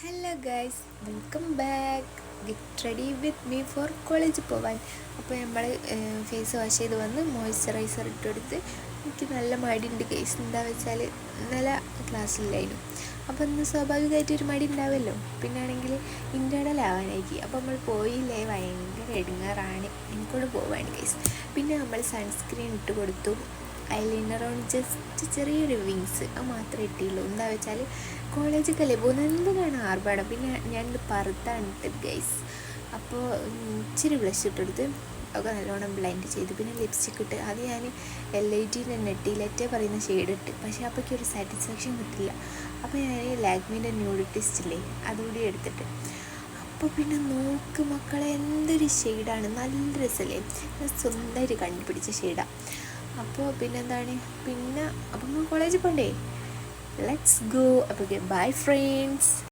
Hello guys, welcome back. Get ready with me for കോളേജിൽ പോവാൻ. അപ്പോൾ നമ്മൾ ഫേസ് വാഷ് ചെയ്ത് വന്ന് മോയ്സ്ചറൈസർ ഇട്ടെടുത്ത് എനിക്ക് നല്ല മടിയുണ്ട് ഗൈസ്. എന്താ വെച്ചാൽ നല്ല ക്ലാസ്സിലായിരുന്നു. അപ്പോൾ ഇന്ന് സ്വാഭാവികമായിട്ടൊരു മടി ഉണ്ടാവുമല്ലോ. പിന്നെ ആണെങ്കിൽ ഇൻറ്റേർണൽ ആവാനായിരിക്കും. അപ്പോൾ നമ്മൾ പോയില്ലേ, ഭയങ്കര എടുങ്ങാറാണ്. എനിക്കൊണ്ട് പോവാണ് ഗൈസ്. പിന്നെ നമ്മൾ സൺസ്ക്രീൻ ഇട്ട് കൊടുത്തു. ഐലൈനർ ഓൺ ജസ്റ്റ് ചെറിയൊരു വിങ്സ് അത് മാത്രമേ ഇട്ടിയുള്ളൂ. എന്താ വെച്ചാൽ കോളേജിലല്ലേ പോകുന്നത്, എന്തിനാണ് ആർഭാടം. പിന്നെ ഞാനിത് പറുത്താണ് ഇട്ടത് ഗൈസ്. അപ്പോൾ ഇച്ചിരി ബ്ലഷ് ഇട്ടെടുത്ത് ഒക്കെ നല്ലോണം ബ്ലെൻഡ് ചെയ്തു. പിന്നെ ലിപ്സ്റ്റിക് ഇട്ട് അത് ഞാൻ LIT നെറ്റിയിലറ്റേ പറയുന്ന ഷെയ്ഡ് ഇട്ട്. പക്ഷേ അപ്പോഴേക്കും ഒരു സാറ്റിസ്ഫാക്ഷൻ കിട്ടില്ല. അപ്പോൾ ഞാൻ ലാക്മീൻ്റെ ന്യൂഡ് ടെസ്റ്റ് ഇല്ലേ, അതുകൂടി എടുത്തിട്ട് അപ്പോൾ പിന്നെ നോക്ക് മക്കളെ, എന്തൊരു ഷെയ്ഡാണ്, നല്ല രസമല്ലേ. ഞാൻ സ്വന്തമായിട്ട് കണ്ടുപിടിച്ച ഷെയ്ഡാണ്. അപ്പോൾ പിന്നെന്താണ്, അപ്പം കോളേജിൽ പോകണ്ടേ, ലെറ്റ്സ് ഗോ. അപ്പോൾ ബൈ ഫ്രണ്ട്സ്.